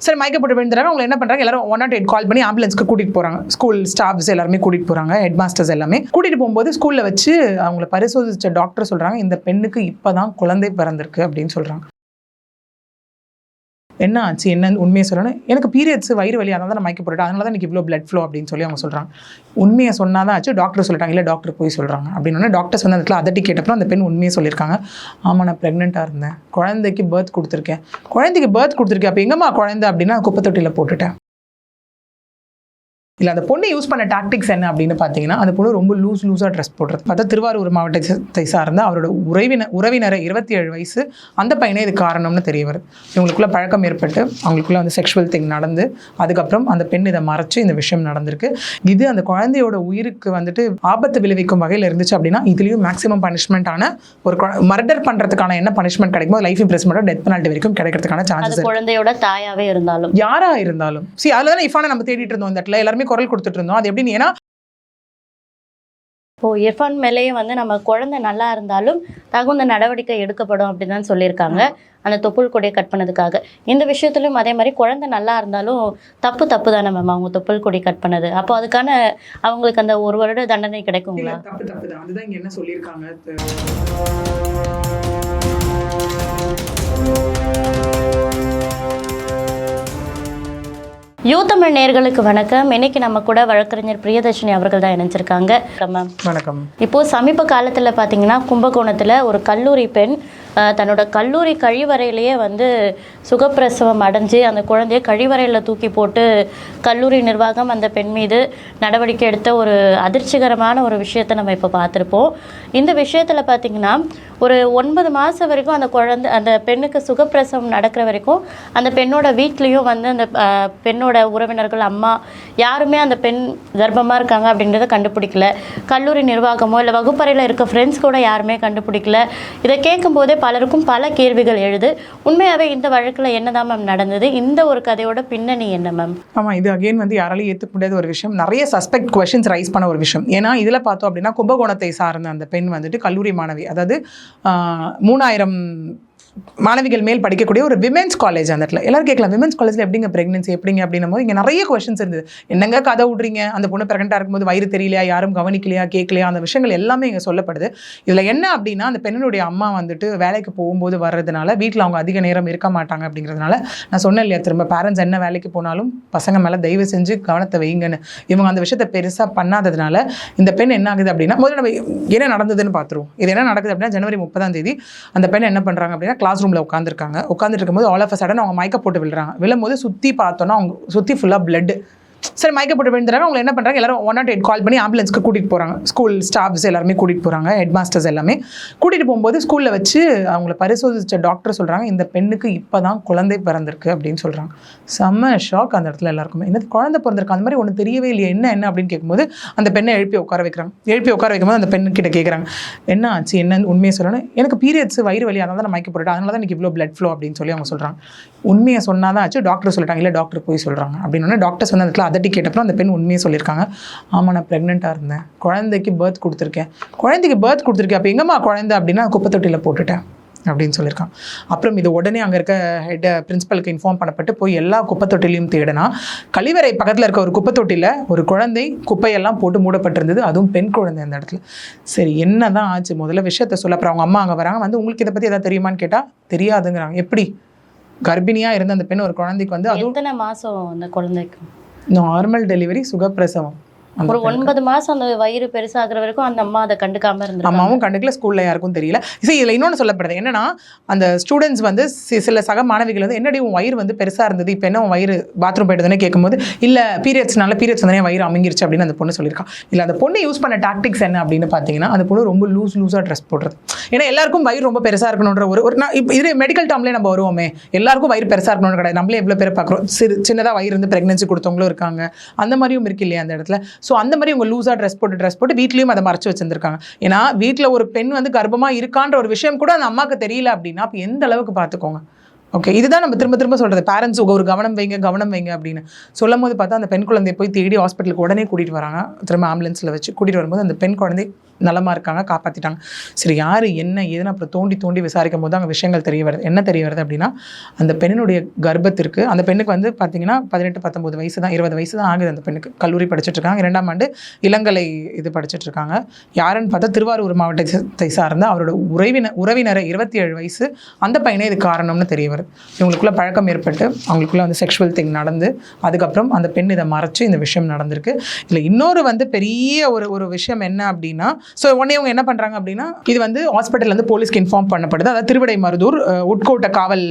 சரி மயக்கப்பட்டு விழுந்துறாங்க. அவங்க என்ன பண்றாங்க, எல்லாரும் 108 கால் பண்ணி ஆம்புலன்ஸ்க்கு கூட்டிட்டு போறாங்க. ஸ்கூல் ஸ்டாஃப்ஸ் எல்லாருமே கூட்டிட்டு போறாங்க, ஹெட் மாஸ்டர்ஸ் எல்லாமே கூட்டிட்டு போகும்போது ஸ்கூல்ல வச்சு அவங்களை பரிசோதிச்ச டாக்டர் சொல்றாங்க, இந்த பெண்ணுக்கு இப்பதான் குழந்தை பிறந்திருக்கு அப்படின்னு சொல்றாங்க. என்ன ஆச்சு, என்ன உண்மையை சொல்லணும், எனக்கு பீரியட்ஸ் வயிறு வலி, அதனால தான் நான் மயக்கப்பட்டுட்டேன், அதனால தான் எனக்கு இவ்வளோ பிளட் ஃப்ளோ அப்படின்னு சொல்லி அவங்க சொல்றாங்க. உண்மையை சொன்னாதான் ஆச்சு. டாக்டர் சொல்லிட்டாங்க, இல்லை டாக்டர் போய் சொல்றாங்க அப்படின்னு. டாக்டர் சொன்ன இடத்துல அதட்டி கேட்டப்பறம் அந்த பெண் உண்மையை சொல்லியிருக்காங்க. ஆமாம், நான் ப்ரெக்னெண்ட்டாக இருந்தேன், குழந்தைக்கு பர்த் கொடுத்துருக்கேன். குழந்தைக்கு பர்த் கொடுத்துருக்கேன், அப்போ எங்கம்மா குழந்தை அப்படின்னா குப்பை தொட்டியில் போட்டுட்டேன். இல்லை அந்த பொண்ணு யூஸ் பண்ண டாக்டிக்ஸ் என்ன அப்படின்னு பார்த்தீங்கன்னா, அந்த பொண்ணு ரொம்ப லூஸாக ட்ரெஸ் போடுறது. பார்த்தா திருவாரூர் மாவட்டத்தை சார்ந்த அவரோட உறவினரை 27 வயசு அந்த பையனே இது காரணம்னு தெரிய வருது. இவங்களுக்குள்ள பழக்கம் ஏற்பட்டு அவங்களுக்குள்ள வந்து செக்ஷுவல் திங் நடந்து அதுக்கப்புறம் அந்த பெண் இதை மறைச்சு இந்த விஷயம் நடந்திருக்கு. இது அந்த குழந்தையோட உயிருக்கு வந்துட்டு ஆபத்து விளைவிக்கும் வகையில் இருந்துச்சு அப்படின்னா இதுலேயும் மேக்ஸிமம் பனிஷ்மெண்ட்டான ஒரு மர்டர் பண்ணுறதுக்கான என்ன பனிஷ்மெண்ட் கிடைக்குமோ லைஃப் இம்ப்ரெஸ்மெண்ட்டோ டெத் பெனால்ட்டி வரைக்கும் கிடைக்கிறதுக்கான சான்சஸ். குழந்தையோட தாயாவே இருந்தாலும் யாரா இருந்தாலும் அதில் தானே இஃபானை நம்ம தேடிட்டு இருந்தோம். இந்த இடத்துல எல்லாருமே குரல் கொடுத்துட்டு இருந்தோம். அது எப்படி, ஏன்னா இப்போ இர்ஃபான் மேலேயே வந்து நம்ம குழந்தை நல்லா இருந்தாலும் தகுந்த நடவடிக்கை எடுக்கப்படும் அப்படின்னு தான் சொல்லியிருக்காங்க, அந்த தொப்புள் கொடியை கட் பண்ணதுக்காக. இந்த விஷயத்துலையும் அதே மாதிரி குழந்தை நல்லா இருந்தாலும் தப்பு தானே மேம் அவங்க தொப்புள் கொடி கட் பண்ணது. அப்போ அதுக்கான அவங்களுக்கு அந்த 1 வருட தண்டனை கிடைக்குங்களா? தப்பு தான். அதுதான் இங்கே என்ன சொல்லியிருக்காங்க. யூத்தமிழ் நேயர்களுக்கு வணக்கம். இன்னைக்கு நம்ம கூட வழக்கறிஞர் பிரியதர்ஷினி அவர்கள் தான் இணைஞ்சிருக்காங்க. மேம் வணக்கம். இப்போ சமீப காலத்தில் பார்த்தீங்கன்னா கும்பகோணத்தில் ஒரு கல்லூரி பெண் தன்னோட கல்லூரி கழிவறையிலேயே வந்து சுகப்பிரசவம் அடைஞ்சு அந்த குழந்தைய கழிவறையில் தூக்கி போட்டு கல்லூரி நிர்வாகம் அந்த பெண் மீது நடவடிக்கை எடுத்த ஒரு அதிர்ச்சிகரமான ஒரு விஷயத்தை நம்ம இப்போ பார்த்துருப்போம். இந்த விஷயத்தில் பார்த்திங்கன்னா ஒரு 9 மாதம் வரைக்கும் அந்த பெண்ணுக்கு சுகப்பிரசவம் நடக்கிற வரைக்கும் அந்த பெண்ணோட வீட்லேயும் வந்து அந்த பெண்ணோட உறவினர்கள் அம்மா யாருமே அந்த பெண் கர்ப்பமாக இருக்காங்க அப்படின்றத கண்டுபிடிக்கல. கல்லூரி நிர்வாகமோ இல்லை வகுப்பறையில் இருக்க ஃப்ரெண்ட்ஸ் கூட யாருமே கண்டுபிடிக்கல. இதை கேட்கும்போதே பலருக்கும் பல கேள்விகள் எழுது. உண்மையாகவே இந்த வழக்கில் என்னதான் மேம் நடந்தது? இந்த ஒரு கதையோட பின்னணி என்ன மேம்? ஆமாம், இது அகெயின் வந்து யாராலையும் ஏற்றுக்க முடியாத ஒரு விஷயம். நிறைய சஸ்பெக்ட் கொஸ்டின்ஸ் ரைஸ் பண்ண ஒரு விஷயம். ஏன்னா இதில் பார்த்தோம் அப்படின்னா கும்பகோணத்தை சார்ந்த அந்த பெண் வந்துட்டு கல்லூரி மாணவி, அதாவது 3000 மாணவிகள் மேல் படிக்கக்கூடிய ஒரு விமென்ஸ் காலேஜ். அந்த இடத்துல எல்லாரும் கேட்கலாம், விமென்ஸ் காலேஜில் எப்படிங்க ப்ரெக்னன்சி எப்படிங்க அப்படின்னும் போது இங்கே நிறைய கொஸ்டின்ஸ் இருந்தது. என்னங்க கதை விட்றீங்க, அந்த பொண்ணு ப்ரெக்னெண்ட்டாக இருக்கும்போது வயிறு தெரியலையா, யாரும் கவனிக்கலையா, கேட்கலையா, அந்த விஷயங்கள் எல்லாமே இங்கே சொல்லப்படுது. இதில் என்ன அப்படின்னா அந்த பெண்ணுடைய அம்மா வந்துட்டு வேலைக்கு போகும்போது வர்றதுனால வீட்டில் அவங்க அதிக நேரம் இருக்க மாட்டாங்க. அப்படிங்கிறதுனால நான் சொன்னேன் இல்லையா, திரும்ப பேரண்ட்ஸ் என்ன வேலைக்கு போனாலும் பசங்க மேலே தயவு செஞ்சு கவனத்தை வைங்கன்னு. இவங்க அந்த விஷயத்தை பெருசாக பண்ணாததுனால இந்த பெண் என்ன ஆகுது அப்படின்னா, முதல்ல நம்ம என்ன நடந்ததுன்னு பார்த்துருவோம். இது என்ன நடக்குது அப்படின்னா, ஜனவரி 30 அந்த பெண் என்ன பண்ணுறாங்க அப்படின்னா கிளாஸ் ரூமில் உட்காந்துட்டு இருக்கும்போது ஆல் ஆஃப் அ சடன் அவங்க மயக்க போட்டு விழுறாங்க. விழும்போது சுற்றி பார்த்தோன்னா அவங்க சுற்றி ஃபுல்லாக பிளட். சரி மயக்கப்பட்டு விழுந்துறாங்க. அவங்க என்ன பண்ணுறாங்க, எல்லாரும் 108 கால் பண்ணி ஆம்புலன்ஸ்க்கு கூட்டிகிட்டு போகிறாங்க. ஸ்கூல் ஸ்டாஃப்ஸ் எல்லாருமே கூட்டிகிட்டு போகிறாங்க, ஹெட் மாஸ்டர்ஸ் எல்லாமே கூட்டிகிட்டு போகும்போது ஸ்கூலில் வச்சு அவங்கள பரிசோதிச்ச டாக்டர் சொல்கிறாங்க, இந்த பெண்ணுக்கு இப்போ தான் குழந்தை பிறந்திருக்கு அப்படின்னு சொல்கிறாங்க. செம்ம ஷாக் அந்த இடத்துல எல்லாருக்குமே. என்னது குழந்தை பிறந்திருக்கு, அந்த மாதிரி ஒன்று தெரியவே இல்லையா, என்ன அப்படின்னு கேட்கும்போது அந்த பெண்ணை எழுப்பி உட்கார வைக்கும்போது அந்த பெண்ணுக்கிட்ட கேட்குறாங்க, என்ன ஆச்சு, என்ன உண்மையை சொல்லணும், எனக்கு பீரியட்ஸ் வயிறு வலி, அதனால தான் நான் மயக்கப்பட்டுட்டேன், அதனால தான் எனக்கு இவ்வளோ பிளட் ஃப்ளோ அப்படின்னு சொல்லி அவங்க சொல்கிறாங்க. உண்மையை சொன்னாதான் ஆச்சு. டாக்டர் சொல்லிட்டாங்க, இல்லை டாக்டர் போய் சொல்கிறாங்க அப்படின்னு. டாக்டர் சொன்ன இடத்துல அதட்டி கேட்டப்பறம் அந்த பெண் உண்மையை சொல்லியிருக்காங்க. ஆமாம், நான் ப்ரெக்னெண்ட்டாக இருந்தேன், குழந்தைக்கு பர்த் கொடுத்துருக்கேன். அப்போ எங்கம்மா குழந்தை அப்படின்னா குப்பை தொட்டியில் போட்டுட்டேன் அப்படின்னு சொல்லியிருக்காங்க. அப்புறம் இது உடனே அங்கே இருக்க ஹெட் பிரின்சிபலுக்கு இன்ஃபார்ம் பண்ணப்பட்டு போய் எல்லா குப்பை தொட்டிலையும் தேடினா கழிவறை பக்கத்தில் இருக்க ஒரு குப்பை தொட்டியில் ஒரு குழந்தை குப்பையெல்லாம் போட்டு மூடப்பட்டிருந்தது, அதுவும் பெண் குழந்தை அந்த இடத்துல. சரி என்ன தான் ஆச்சு, முதல்ல விஷயத்த சொல்ல. அப்புறம் அவங்க அம்மா அங்கே வராங்க, வந்து உங்களுக்கு இதை பற்றி எதாவது தெரியுமான்னு கேட்டால் தெரியாதுங்கிறாங்க. எப்படி, கர்ப்பிணியாக இருந்த அந்த பெண் ஒரு குழந்தைக்கு வந்து அது எத்தனை மாதம் அந்த குழந்தைக்கு? நார்மல் டெலிவரி, சுகப்பிரசவம். ஒரு 9 மாதம் அந்த வயிறு பெருசாகிற வரைக்கும் அந்த அம்மா அதை கண்டுக்காம இருந்தது. அம்மாவும் கண்டுக்கல, ஸ்கூல்ல யாருக்கும் தெரியல. சரி, இதில் இன்னொன்று சொல்லப்படுது என்னன்னா, அந்த ஸ்டூடெண்ட்ஸ் வந்து சில சக மாணவிகள் வந்து என்னடி உன் வயிறு வந்து பெருசாக இருந்தது, இப்போ என்ன உன் வயிறு பாத்ரூம் போயிடுதுன்னு கேட்கும்போது, இல்லை பீரியட்ஸ் வந்து வயிறு அமைங்கிருச்சு அப்படின்னு அந்த பொண்ணு சொல்லியிருக்கான். இல்லை அந்த பொண்ணு யூஸ் பண்ண டாக்டிக்ஸ் என்ன அப்படின்னு பார்த்தீங்கன்னா, அந்த பொண்ணு ரொம்ப லூஸாக ட்ரெஸ் போடுறது. ஏன்னா எல்லாருக்கும் வயிறு ரொம்ப பெருசாக இருக்கணுன்ற ஒரு இது மெடிக்கல் டேர்ம்லேயே நம்ம வருவோமே, எல்லாருக்கும் வயிறு பெருசாக இருக்கணும்னு கிடையாது. நம்மளே எவ்வளோ பேர் பார்க்குறோம், சின்னதாக வயிறு இருந்து ப்ரெக்னன்சி கொடுத்தவங்களும் இருக்காங்க, அந்த மாதிரியும் இருக்கு இல்லையா அந்த இடத்துல. ஸோ அந்த மாதிரி உங்கள் லூஸாக ட்ரெஸ் போட்டு வீட்லேயும் அதை மறைச்சு வச்சிருந்துருக்காங்க. ஏன்னா வீட்டில் ஒரு பெண் வந்து கர்ப்பமாக இருக்கான்ற ஒரு விஷயம் கூட அந்த அம்மாவுக்கு தெரியல அப்படின்னா அப்போ எந்த அளவுக்கு பார்த்துக்கோங்க. ஓகே, இதுதான் நம்ம திரும்ப சொல்கிறது, பேரண்ட்ஸ் ஒரு கவனம் வைங்க அப்படின்னு சொல்லும் போது பார்த்தா அந்த பெண் குழந்தையை போய் தேடி ஹாஸ்பிட்டலுக்கு உடனே கூட்டிகிட்டு வராங்க. திரும்ப ஆம்புலன்ஸில் வச்சு கூட்டிகிட்டு வரும்போது அந்த பெண் குழந்தை நலமாக இருக்காங்க, காப்பாற்றிட்டாங்க. சரி யார் என்ன ஏதுன்னு அப்புறம் தோண்டி விசாரிக்கும் போது அங்கே விஷயங்கள் தெரிய வருது. என்ன தெரிய வருது அப்படின்னா, அந்த பெண்ணினுடைய கர்ப்பத்திற்கு, அந்த பெண்ணுக்கு வந்து பார்த்தீங்கன்னா 18-19 வயசு தான், 20 வயசு தான் ஆகுது அந்த பெண்ணுக்கு. கல்லூரி படிச்சுட்டு இருக்காங்க, 2ஆம் ஆண்டு இளங்கலை இது படிச்சுட்டு இருக்காங்க. யாருன்னு பார்த்தா திருவாரூர் மாவட்டத்தை சார்ந்த அவரோட உறவினர் 27 வயசு அந்த பையனே இது காரணம்னு தெரிய வருது. இவங்களுக்குள்ள பழக்கம் ஏற்பட்டு அவங்களுக்குள்ள வந்து செக்ஷுவல் திங் நடந்து அதுக்கப்புறம் அந்த பெண் இதை மறைச்சு இந்த விஷயம் நடந்திருக்கு. இல்லை இன்னொரு வந்து பெரிய ஒரு விஷயம் என்ன அப்படின்னா, ஸோ உடனே இவங்க என்ன பண்ணுறாங்க அப்படின்னா, இது வந்து ஹாஸ்பிட்டல் வந்து போலீஸ்க்கு இன்ஃபார்ம் பண்ணப்படுது. அதாவது திருவிடைமருதூர் உட்கோட்ட காவல்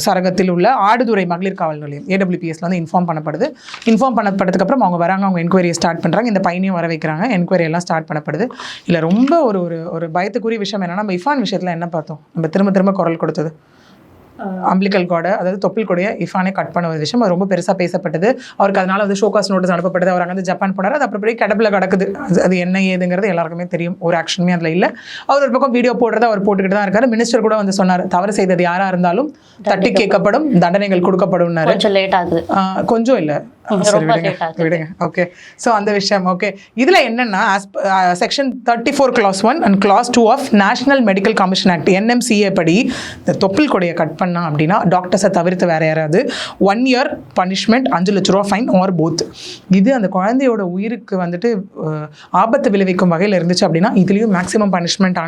சரகத்தில் உள்ள ஆடுதுறை மகளிர் காவல் நிலையம் AWPSல வந்து இன்ஃபார்ம் பண்ணப்படுது. இன்ஃபார்ம் பண்ணப்பட்டதுக்கு அப்புறம் அவங்க வராங்க, அவங்க என்கொயரியை ஸ்டார்ட் பண்ணுறாங்க. இந்த பையனையும் வர வைக்கிறாங்க, என்கொயரி எல்லாம் ஸ்டார்ட் பண்ணப்படுது. இல்லை ரொம்ப ஒரு பயத்துக்குரிய விஷயம் என்னன்னா, நம்ம இஃபான் விஷயத்தில் என்ன பார்த்தோம், நம்ம திரும்ப குரல் கொடுத்தது அம்பிளிக்கல் கார்டை, அதாவது தொப்புள் கொடைய இஃபானே கட் பண்ண ஒரு விஷயம். அது ரொம்ப பெருசாக பேசப்பட்டது. அவருக்கு அதனால வந்து ஷோகாஸ் நோட்டீஸ் அனுப்பப்பட்டது. அவர் அங்கே வந்து ஜப்பான் போனார். அது அப்புறம் கடப்பில் கிடக்குது. அது என்ன ஏதுங்கிறது எல்லாருக்குமே தெரியும். ஒரு ஆக்ஷனுமே அதில் இல்லை. அவர் ஒரு பக்கம் வீடியோ போடுறத அவர் போட்டுக்கிட்டு தான் இருக்காரு. மினிஸ்டர் கூட வந்து சொன்னார், தவறு செய்தது யாராக இருந்தாலும் தட்டி கேட்கப்படும், தண்டனைகள் கொடுக்கப்படும். கொஞ்சம் லேட் ஆகுது, கொஞ்சம் இல்லை, விடுங்க. ஓகே, ஸோ அந்த விஷயம் ஓகே. இதில் என்னன்னா, section 34 clause 1 and clause 2 of national medical commission act NMCA படி இந்த தொப்புள் கொடையை கட் பண்ணா அப்படின்னா டாக்டர்ஸை தவிர்த்து வேற யாராவது 1 year பனிஷ்மெண்ட், 5 லட்ச ரூபா ஃபைன் ஆர் போத். இது அந்த குழந்தையோட உயிருக்கு வந்துட்டு ஆபத்து விளைவிக்கும் வகையில் இருந்துச்சு அப்படின்னா இதுலேயும் மேக்ஸிமம் பனிஷ்மெண்ட்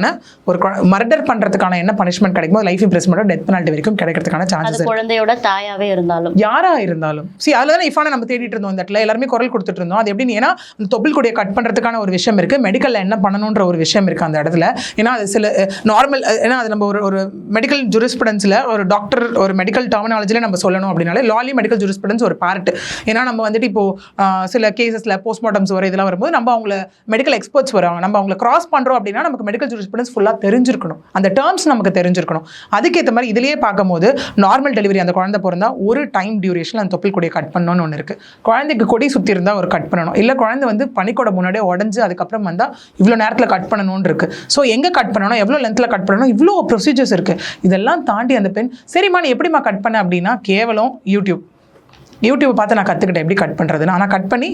ஒரு மர்டர் பண்ணுறதுக்கான என்ன பனிஷ்மெண்ட் கிடைக்குமோ லைஃப் இம்ப்ரெஸ்மெண்ட்டோ டெத் பெனால்ட்டி வரைக்கும் கிடைக்கிறதுக்கான சான்சஸ். குழந்தையோட தாயாவே இருந்தாலும் யாரா இருந்தாலும் அதில் தானே இஃபானை நம்ம தேடிட்டு இருந்தோம். இந்த இடத்துல எல்லாருமே குரல் கொடுத்துட்டு இருந்தோம். அது எப்படின்னு, ஏன்னா அந்த தொப்புள் கொடியை கட் பண்ணுறதுக்கான ஒரு விஷயம் இருக்குது, மெடிக்கலில் என்ன பண்ணணுன்ற ஒரு விஷயம் இருக்குது அந்த இடத்துல. ஏன்னா அது சில நார்மல், ஏன்னா அது நம்ம ஒரு மெடிக்கல் ஜூரிஸ்பிரன்ஸில் ஒரு டாக்டர் ஒரு மெடிக்கல் டெர்மினாலஜியில் நம்ம சொல்லணும் அப்படின்னாலே லாலி மெடிக்கல் ஜூரிஸ்பிரன்ஸ் ஒரு பார்ட். ஏன்னா நம்ம வந்துட்டு இப்போ சில கேசஸில் போஸ்ட்மார்ட்டம்ஸ் வர இதெல்லாம் வரும்போது நம்ம அவங்கள மெடிக்கல் எக்ஸ்பர்ட்ஸ் வராங்க, நம்ம அவங்களை கிராஸ் பண்ணுறோம் அப்படின்னா நமக்கு மெடிக்கல் ஜூரிஸ்பிரன்ஸ் ஃபுல்லாக தெரிஞ்சிருக்கணும், அந்த டேர்ம்ஸ் நமக்கு தெரிஞ்சிருக்கணும். அதுக்கேற்ற மாதிரி இதுலேயே பார்க்கும்போது நார்மல் டெலிவரி அந்த குழந்தை பிறந்தா ஒரு டைம் டியூரேஷன் அந்த தொப்புள் கொடியை கட் பண்ணணும்னு ஒன்று இருக்குது. குழந்தைக்கு கொடி சுற்றி இருந்தால் ஒரு கட் பண்ணணும், இல்லை குழந்தை வந்து பனிக்கொடை முன்னாடியே உடஞ்சி அதுக்கப்புறம் வந்தால் இவ்வளோ நேரத்தில் கட் பண்ணணும்னு இருக்குது. ஸோ எங்கே கட் பண்ணணும், எவ்வளோ லென்த்தில் கட் பண்ணணும், இவ்வளோ ப்ரொசீஜர்ஸ் இருக்குது. இதெல்லாம் தாண்டி அந்த பெண் சரிம்மா நீ எப்படிமா கட் பண்ண அப்படின்னா, கேவலம் யூடியூப் பார்த்து நான் கற்றுக்கிட்டேன் எப்படி கட் பண்ணுறதுன்னு. ஆனால் கட் பண்ணி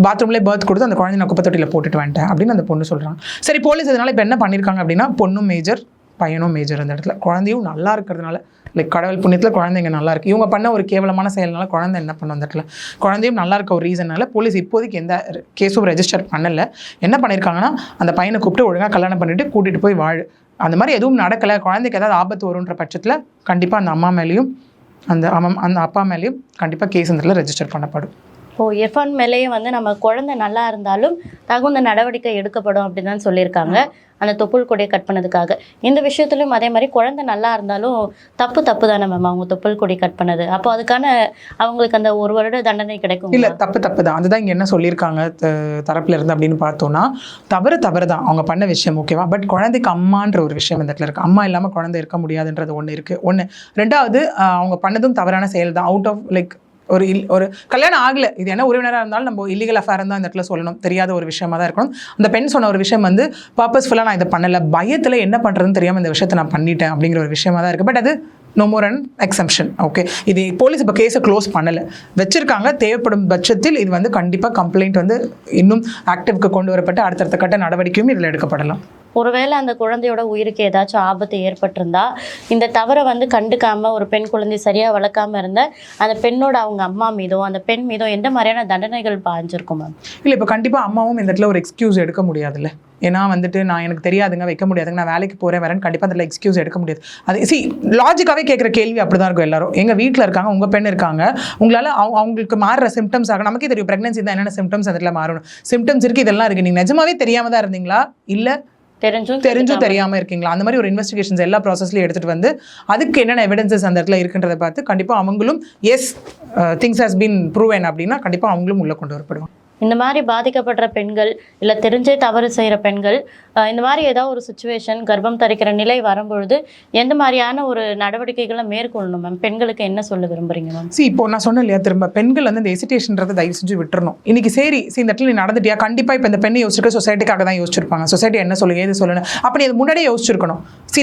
பாத்ரூம்லேயே பர்த் கொடுத்து அந்த குழந்தை நான் குப்பை தொட்டியில் போட்டுட்டு வந்துட்டேன் அப்படின்னு அந்த பொண்ணு சொல்கிறாங்க. சரி போலீஸ் இதனால் இப்போ என்ன பண்ணியிருக்காங்க அப்படின்னா, பொண்ணும் மேஜர் பையனும் மேஜர். அந்த இடத்துல குழந்தையும் நல்லா இருக்கிறதுனால, லைக் கடவுள் புண்ணியத்தில் குழந்தைங்க நல்லா இருக்குது. இவங்க பண்ண ஒரு கேவலமான செயல்னால குழந்தை என்ன பண்ணும் அந்த இடத்துல, குழந்தையும் நல்லா இருக்க ஒரு ரீசனால போலீஸ் இப்போதைக்கு எந்த கேஸும் ரெஜிஸ்டர் பண்ணலை. என்ன பண்ணியிருக்காங்கன்னா, அந்த பையனை கூப்பிட்டு ஒழுங்காக கல்யாணம் பண்ணிவிட்டு கூட்டிகிட்டு போய் வாழ், அந்த மாதிரி எதுவும் நடக்கலை, குழந்தைக்கு ஏதாவது ஆபத்து வரும்ன்ற பட்சத்தில் கண்டிப்பாக அந்த அம்மா மேலேயும் அந்த அப்பா மேலேயும் கண்டிப்பாக கேஸ் இந்த ரெஜிஸ்டர் பண்ணப்படும். இர்ஃபான் மேலேயே வந்து நம்ம குழந்தை நல்லா இருந்தாலும் தகுந்த நடவடிக்கை எடுக்கப்படும் அப்படின்னு தான் சொல்லியிருக்காங்க, அந்த தொப்புள் கொடியை கட் பண்ணதுக்காக. இந்த விஷயத்துலையும் அதே மாதிரி குழந்தை நல்லா இருந்தாலும் தப்பு தானே மேம் அவங்க தொப்புள் கொடி கட் பண்ணது. அப்போ அதுக்கான அவங்களுக்கு அந்த 1 வருட தண்டனை கிடைக்கும். இல்லை தப்பு தான், அதுதான் இங்கே என்ன சொல்லியிருக்காங்க தரப்புல இருந்து அப்படின்னு பார்த்தோன்னா, தவறு தான் அவங்க பண்ண விஷயம், ஓகேவா. பட் குழந்தைக்கு அம்மான்ற ஒரு விஷயம் இந்த இடத்துல இருக்குது. அம்மா இல்லாமல் குழந்தை இருக்க முடியாதுன்றது ஒன்று இருக்குது. ஒன்று. ரெண்டாவது, அவங்க பண்ணதும் தவறான செயல் தான். அவுட் ஆஃப் லைக் ஒரு கல்யாணம் ஆகலை, இது என்ன உறவினராக இருந்தாலும் நம்ம இல்லீகல் அஃபேர் தான் இந்த இடத்துல சொல்லணும், தெரியாத ஒரு விஷயமா தான் இருக்கணும். அந்த பெண் சொன்ன ஒரு விஷயம் வந்து பர்பஸ்ஃபுல்லாக நான் இதை பண்ணலை, பயத்தில் என்ன பண்ணுறதுன்னு தெரியாமல் இந்த விஷயத்தை நான் பண்ணிட்டேன் அப்படிங்கிற ஒரு விஷயமா தான் இருக்குது. பட் அது no more and exemption. Okay, இது போலீஸ் இப்போ கேஸை க்ளோஸ் பண்ணலை, வச்சிருக்காங்க. தேவைப்படும் பட்சத்தில் இது வந்து கண்டிப்பாக கம்ப்ளைண்ட் வந்து இன்னும் ஆக்டிவ்க்கு கொண்டு வரப்பட்டு அடுத்தடுத்த கட்ட நடவடிக்கையும் இதில் எடுக்கப்படலாம். ஒருவேளை அந்த குழந்தையோட உயிருக்கு ஏதாச்சும் ஆபத்து ஏற்பட்டிருந்தா, இந்த தவறை வந்து கண்டுக்காம ஒரு பெண் குழந்தை சரியாக வளர்க்காம இருந்த அந்த பெண்ணோட அவங்க அம்மா மீதோ அந்த பெண் மீதோ எந்த மாதிரியான தண்டனைகள் பாஞ்சிருக்கும் மேம்? இல்லை, இப்போ கண்டிப்பாக அம்மாவும் இந்த இடத்துல ஒரு எக்ஸ்கியூஸ் எடுக்க முடியாதுல்ல. ஏன்னா வந்துட்டு நான் எனக்கு தெரியாதுங்க, வைக்க முடியாதுங்க, நான் வேலைக்கு போகிறேன் வரேன்னு கண்டிப்பாக அதில் எக்ஸ்கியூஸ் எடுக்க முடியாது. அது லாஜிக்காகவே கேட்குற கேள்வி அப்படி தான் இருக்கும் எல்லாரும். எங்கள் வீட்டில் இருக்காங்க, உங்கள் பெண் இருக்காங்க, உங்களால் அவங்களுக்கு மாறுற சிம்டம்ஸ் ஆக நமக்கே தெரியும். ப்ரெக்னன்சி தான் என்னென்ன சிம்டம்ஸ் அதில் மாறணும், சிம்டம்ஸ் இருக்குது, இதெல்லாம் இருக்குது. நீங்கள் நிஜமாவே தெரியாமல் தான் இருந்தீங்களா, இல்லை தெரிஞ்சும் தெரியாமல் இருக்கீங்களா, அந்த மாதிரி ஒரு இன்வெஸ்டிகேஷன்ஸ் எல்லா ப்ராசஸ்லையும் எடுத்துகிட்டு வந்து அதுக்கு என்னென்ன எவிடன்சஸ் அந்த இடத்துல இருக்குன்றதை பார்த்து கண்டிப்பாக அவங்களும் as things has been proven அப்படின்னா கண்டிப்பாக அவங்களும் உள்ளே கொண்டு வரப்படுவாங்க. இந்த மாதிரி பாதிக்கப்படுற பெண்கள் இல்லை தெரிஞ்சே தவறு செய்கிற பெண்கள் இந்த மாதிரி ஏதாவது ஒரு சுச்சுவேஷன் கர்ப்பம் தரிக்கிற நிலை வரும்பொழுது எந்த மாதிரியான ஒரு நடவடிக்கைகளை மேற்கொள்ளணும் மேம்? பெண்களுக்கு என்ன சொல்ல விரும்புறீங்க மேம்? இப்போ நான் சொன்னேன் இல்லையா, திரும்ப பெண்கள் வந்து இந்த எசிடேஷன்றதை தயவு செஞ்சு விட்டுறணும். இன்னைக்கு சரி இந்த இடத்துல நீ நடந்துட்டியா, கண்டிப்பாக இப்போ இந்த பெண்ணை யோசிச்சிருக்க சொசைட்டிக்காக தான் யோசிச்சிருப்பாங்க. சொசைட்டி என்ன சொல்லுங்க ஏது சொல்லணும் அப்படி அது முன்னாடியே யோசிச்சிருக்கணும்.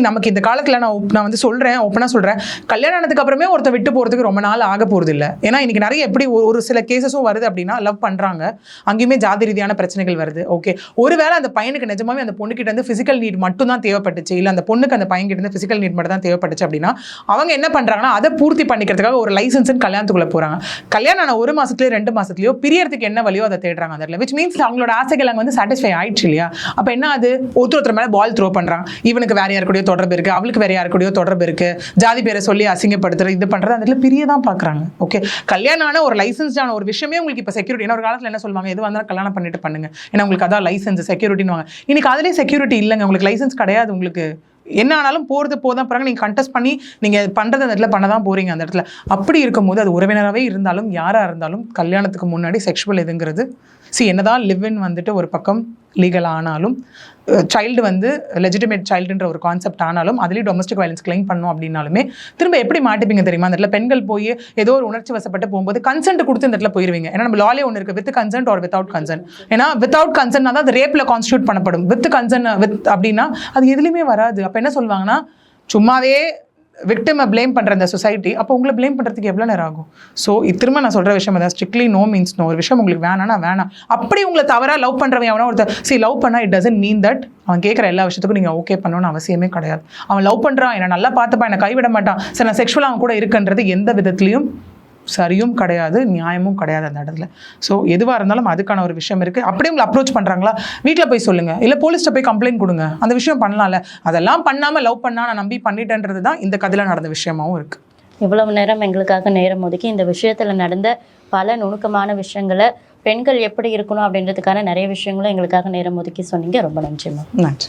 நமக்கு இந்த காலத்தில் நான் வந்து சொல்கிறேன், ஓப்பனாக சொல்கிறேன், கல்யாணம் ஆனதுக்கு அப்புறமே ஒருத்தர் விட்டு போகிறதுக்கு ரொம்ப நாள் ஆக போகிறது இல்லை. ஏன்னா இன்னைக்கு நிறைய எப்படி ஒரு சில கேசஸும் வருது அப்படின்னா, லவ் பண்ணுறாங்க, அங்கேயுமே ஜாதி ரீதியான பிரச்சனைகள் வருது. ஓகே, ஒருவேளை அந்த பையனுக்கு நிஜமாவே அந்த பொண்ணுக்கிட்ட இருந்து ஃபிசிக்கல் நீட் மட்டும் தான் தேவைப்பட்டுச்சு, இல்லை அந்த பொண்ணுக்கு அந்த பையன் கிட்ட இருந்து ஃபிசிக்கல் நீட் மட்டும் தான் தேவைப்பட்டுச்சு அப்படின்னா அவங்க என்ன பண்றாங்கன்னா அதை பூர்த்தி பண்ணிக்கிறதுக்காக ஒரு லைசன்ஸ் கல்யாணத்துக்குள்ள போறாங்க. கல்யாணம் ஆன 1 மாசத்துலயோ 2 மாசத்துலயோ பிரியறதுக்கு என்ன வழியோ அதை தேடுறாங்க. அதில் விச் மீன்ஸ் அவங்களோட ஆசைகள் அங்கே வந்து சாட்டிஸ்ஃபை ஆயிடுச்சு இல்லையா? அப்போ என்ன அது ஒருத்தர் மேலே பால் த்ரோ பண்றாங்க. இவனுக்கு வேற யாருக்கூடயோ தொடர்பு இருக்கு, அவளுக்கு வேற யாருக்கூடயோ தொடர்பு இருக்கு, ஜாதி பேரை சொல்லி அசிங்கப்படுத்துறது இது பண்றது, அதில் பிரிய தான் பாக்குறாங்க. ஓகே, கல்யாணம் ஆன ஒரு லைசன்ஸ்டான ஒரு விஷயமே உங்களுக்கு இப்போ செக்யூரிட்டி. ஒரு காலத்தில் என்ன சொல்லுவாங்க, எது வந்தாலும் கல்யாணம் பண்ணிட்டு பண்ணுங்க, ஏன்னா உங்களுக்கு அதான் லைசன்ஸ் செக்யூரிட்டின்னு. இன்னைக்கு அதுலேயே செக்யூரிட்டி இல்லைங்க, உங்களுக்கு லைசன்ஸ் கிடையாது. உங்களுக்கு என்ன ஆனாலும் போதான் பிறகு நீங்கள் கண்டெஸ்ட் பண்ணி நீங்கள் பண்ணுறது அந்த இடத்துல பண்ண தான் போகிறீங்க. அந்த இடத்துல அப்படி இருக்கும்போது அது உறவினராகவே இருந்தாலும் யாராக இருந்தாலும் கல்யாணத்துக்கு முன்னாடி செக்ஷுவல் இதுங்கிறது என்னதான் லிவ் இன் வந்துட்டு ஒரு பக்கம் லீகல் ஆனாலும், சைல்டு வந்து லெஜிட்டிமேட் சைல்டுன்ற ஒரு கான்செப்ட் ஆனாலும் அதுலேயும் டொமஸ்டிக் வயலன்ஸ் கிளைம் பண்ணோம் அப்படின்னாலுமே திரும்ப எப்படி மாட்டிப்பீங்க தெரியுமா? அந்த இடத்துல பெண்கள் போய் ஏதோ ஒரு உணர்ச்சி வசப்பட்டு போகும்போது கன்சென்ட் கொடுத்து இந்த இடத்துல போயிருவீங்க. ஏன்னா நம்ம லாலே ஒன்று இருக்குது, with consent R without consent. ஏன்னா வித்வுட் கன்சென்ட்னா தான் அது ரேப்பில் கான்ஸ்டியூட் பண்ணப்படும். வித் கன்சென்ட் அப்படின்னா அது எதுலையுமே வராது. அப்போ என்ன சொல்லுவாங்கன்னா, சும்மாவே விக்டிமை ப்ளேம் பண்ணுற அந்த சொசைட்டி, அப்போ உங்களை ப்ளேம் பண்ணுறதுக்கு எவ்வளோ நேரம் ஆகும்? ஸோ திரும்ப நான் சொல்கிற விஷயம் அதான், ஸ்ட்ரிக்ட்லி நோ மீன்ஸ் நோ. ஒரு விஷயம் உங்களுக்கு வேணான்னா வேணாம். அப்படி உங்களை தவறாக லவ் பண்ணுறவன் அவனா ஒருத்தர் லவ் பண்ணால் இட் டசன்ட் மீன் தட் அவன் கேட்குற எல்லா விஷயத்துக்கும் நீங்கள் ஓகே பண்ணணும்னு அவசியமே கிடையாது. அவன் லவ் பண்ணுறான், என்னை நல்லா பார்த்துப்பான், என்னை கைவிட மாட்டான், சரி நான் செக்ஷுவலாக அவன் கூட இருக்குன்றது எந்த விதத்துலையும் சரியும் கிடையாது, நியாயமும் கிடையாது அந்த இடத்துல. ஸோ எதுவாக இருந்தாலும் அதுக்கான ஒரு விஷயம் இருக்குது. அப்படியே உங்களை அப்ரோச் பண்ணுறாங்களா, வீட்டில் போய் சொல்லுங்கள், இல்லை போலீஸ்ட்ட போய் கம்ப்ளைண்ட் கொடுங்க, அந்த விஷயம் பண்ணலாம்ல. அதெல்லாம் பண்ணாமல் லவ் பண்ணால் நான் நம்பி பண்ணிட்டேன்றது தான் இந்த கதையில் நடந்த விஷயமாகவும் இருக்குது. இவ்வளவு நேரம் எங்களுக்காக நேரம் ஒதுக்கி இந்த விஷயத்தில் நடந்த பல நுணுக்கமான விஷயங்களை, பெண்கள் எப்படி இருக்கணும் அப்படின்றதுக்கான நிறைய விஷயங்களும் எங்களுக்காக நேரம் ஒதுக்கி சொன்னீங்க. ரொம்ப நன்றிம்மா. நன்றி.